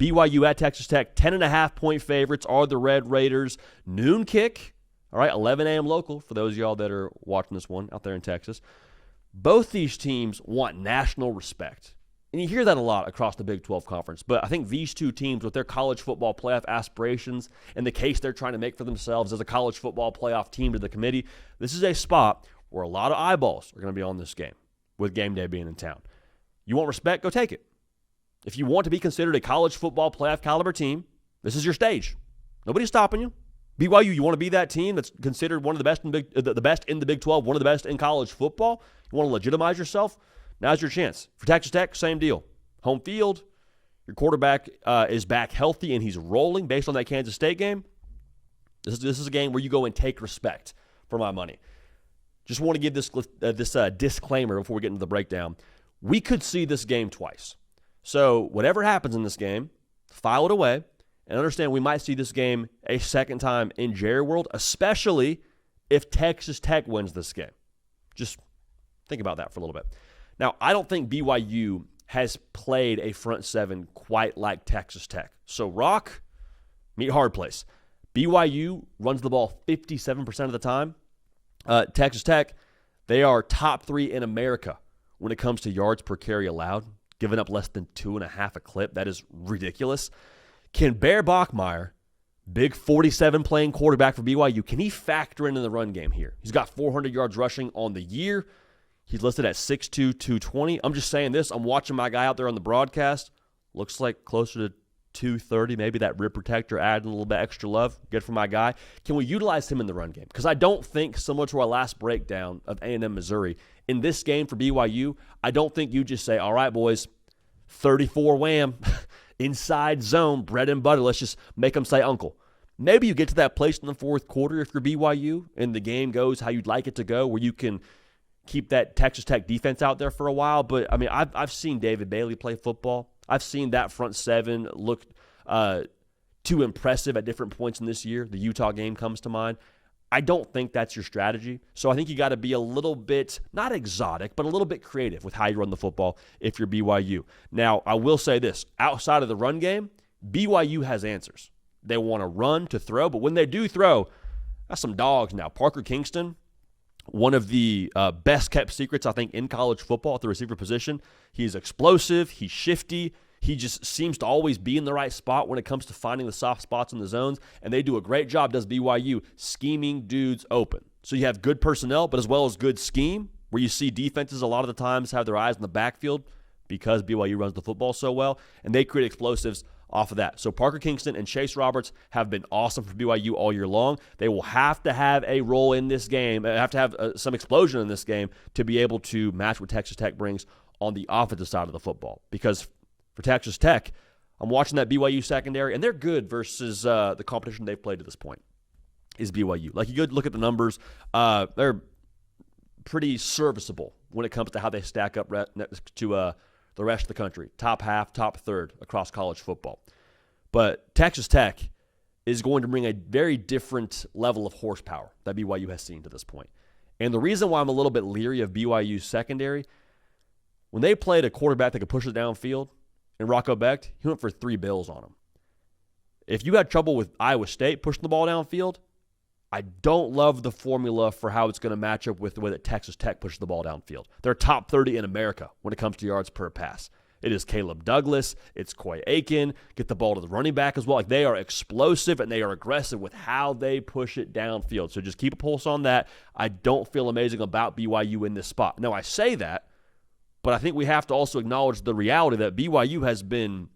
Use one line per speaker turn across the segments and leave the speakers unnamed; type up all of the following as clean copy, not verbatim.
BYU at Texas Tech, 10.5-point favorites are the Red Raiders. Noon kick, all right, 11 a.m. local for those of y'all that are watching this one out there in Texas. Both these teams want national respect. And you hear that a lot across the Big 12 Conference. But I think these two teams, with their college football playoff aspirations and the case they're trying to make for themselves as a college football playoff team to the committee, this is a spot where a lot of eyeballs are going to be on this game, with game day being in town. You want respect? Go take it. If you want to be considered a college football playoff caliber team, this is your stage. Nobody's stopping you. BYU, you want to be that team that's considered one of the best in the Big 12, one of the best in college football? You want to legitimize yourself? Now's your chance. For Texas Tech, same deal. Home field, your quarterback is back healthy and he's rolling based on that Kansas State game. This is a game where you go and take respect for my money. Just want to give this disclaimer before we get into the breakdown. We could see this game twice. So whatever happens in this game, file it away and understand we might see this game a second time in Jerry World, especially if Texas Tech wins this game. Just think about that for a little bit. Now, I don't think BYU has played a front seven quite like Texas Tech. So rock, meet hard place. BYU runs the ball 57% of the time. Texas Tech, they are top 3 in America when it comes to yards per carry allowed, giving up less than 2.5 a clip. That is ridiculous. Can Bear Bachmeier, big 47 playing quarterback for BYU, can he factor in the run game here? He's got 400 yards rushing on the year. He's listed at 6'2", 220. I'm just saying this. I'm watching my guy out there on the broadcast. Looks like closer to 230, maybe that rib protector adding a little bit extra love. Good for my guy. Can we utilize him in the run game? Because I don't think, similar to our last breakdown of A&M Missouri, in this game for BYU, I don't think you just say, all right, boys, 34 wham, inside zone, bread and butter. Let's just make them say uncle. Maybe you get to that place in the fourth quarter if you're BYU and the game goes how you'd like it to go, where you can keep that Texas Tech defense out there for a while. But, I mean, I've seen David Bailey play football. I've seen that front seven look too impressive at different points in this year. The Utah game comes to mind. I don't think that's your strategy. So I think you got to be a little bit, not exotic, but a little bit creative with how you run the football if you're BYU. Now, I will say this. Outside of the run game, BYU has answers. They want to run to throw, but when they do throw, that's some dogs now. Parker Kingston, one of the best-kept secrets, I think, in college football at the receiver position. He's explosive. He's shifty. He just seems to always be in the right spot when it comes to finding the soft spots in the zones, and they do a great job, does BYU, scheming dudes open. So you have good personnel, but as well as good scheme, where you see defenses a lot of the times have their eyes in the backfield because BYU runs the football so well, and they create explosives off of that. So Parker Kingston and Chase Roberts have been awesome for BYU all year long. They will have to have a role in this game, have to have some explosion in this game to be able to match what Texas Tech brings on the offensive side of the football. Because for Texas Tech, I'm watching that BYU secondary, and they're good versus the competition they've played to this point is BYU. Like, you could look at the numbers. They're pretty serviceable when it comes to how they stack up to the rest of the country. Top half, top third across college football. But Texas Tech is going to bring a very different level of horsepower that BYU has seen to this point. And the reason why I'm a little bit leery of BYU's secondary, when they played a quarterback that could push it downfield, and Rocco Becht, he went for 3 bills on him. If you had trouble with Iowa State pushing the ball downfield, I don't love the formula for how it's going to match up with the way that Texas Tech pushes the ball downfield. They're top 30 in America when it comes to yards per pass. It is Caleb Douglas. It's Coy Aiken. Get the ball to the running back as well. Like, they are explosive and they are aggressive with how they push it downfield. So just keep a pulse on that. I don't feel amazing about BYU in this spot. Now, I say that, but I think we have to also acknowledge the reality that BYU has been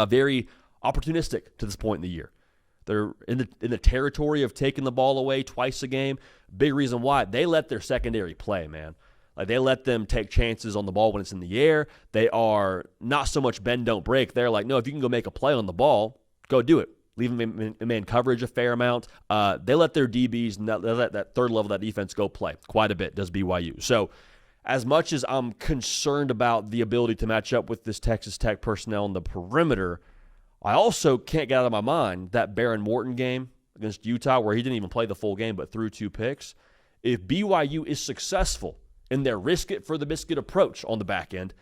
very opportunistic to this point in the year. They're in the territory of taking the ball away twice a game. Big reason why. They let their secondary play, man. Like, they let them take chances on the ball when it's in the air. They are not so much bend, don't break. They're like, no, if you can go make a play on the ball, go do it. Leave them in man coverage a fair amount. They let their DBs, and that third level of that defense go play quite a bit, does BYU. So as much as I'm concerned about the ability to match up with this Texas Tech personnel on the perimeter, I also can't get out of my mind that Baron Morton game against Utah, where he didn't even play the full game but threw 2 picks. If BYU is successful in their risk-it-for-the-biscuit approach on the back end,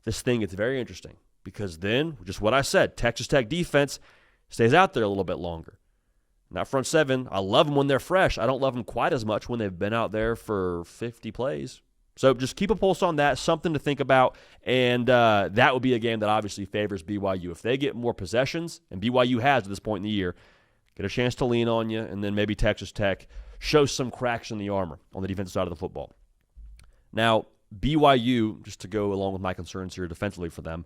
this thing gets very interesting. because then, just what I said, Texas Tech defense stays out there a little bit longer. And that front seven, I love them when they're fresh. I don't love them quite as much when they've been out there for 50 plays. So just keep a pulse on that, something to think about, and that would be a game that obviously favors BYU. If they get more possessions, and BYU has at this point in the year, get a chance to lean on you, and then maybe Texas Tech shows some cracks in the armor on the defensive side of the football. Now, BYU, just to go along with my concerns here defensively for them,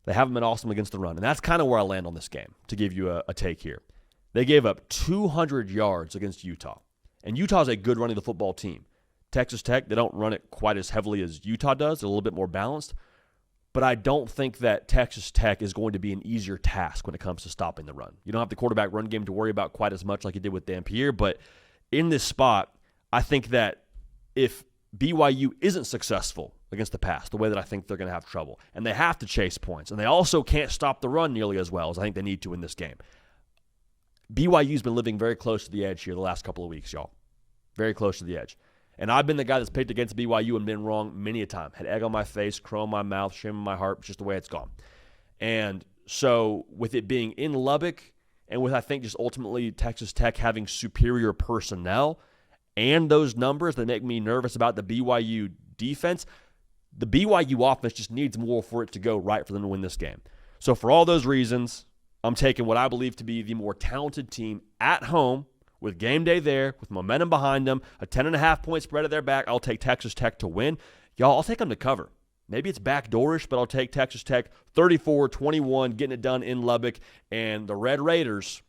they haven't been awesome against the run, and that's kind of where I land on this game, to give you a take here. They gave up 200 yards against Utah, and Utah's a good running the football team. Texas Tech, they don't run it quite as heavily as Utah does. They're a little bit more balanced. But I don't think that Texas Tech is going to be an easier task when it comes to stopping the run. You don't have the quarterback run game to worry about quite as much like you did with Dampier. But in this spot, I think that if BYU isn't successful against the pass, the way that I think they're going to have trouble, and they have to chase points, and they also can't stop the run nearly as well as I think they need to in this game. BYU's been living very close to the edge here the last couple of weeks, y'all. Very close to the edge. And I've been the guy that's picked against BYU and been wrong many a time. Had egg on my face, crow in my mouth, shame in my heart, just the way it's gone. And so with it being in Lubbock, and with I think just ultimately Texas Tech having superior personnel and those numbers that make me nervous about the BYU defense, the BYU offense just needs more for it to go right for them to win this game. So for all those reasons, I'm taking what I believe to be the more talented team at home, with game day there, with momentum behind them, a 10.5-point spread at their back. I'll take Texas Tech to win. Y'all, I'll take them to cover. Maybe it's backdoorish, but I'll take Texas Tech 34-21, getting it done in Lubbock. And the Red Raiders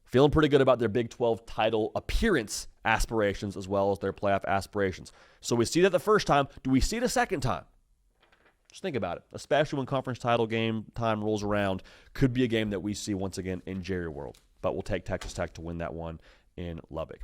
feeling pretty good about their Big 12 title appearance aspirations as well as their playoff aspirations. So we see that the first time. Do we see it a second time? Just think about it. Especially when conference title game time rolls around. Could be a game that we see once again in Jerry World. But we'll take Texas Tech to win that one in Lubbock.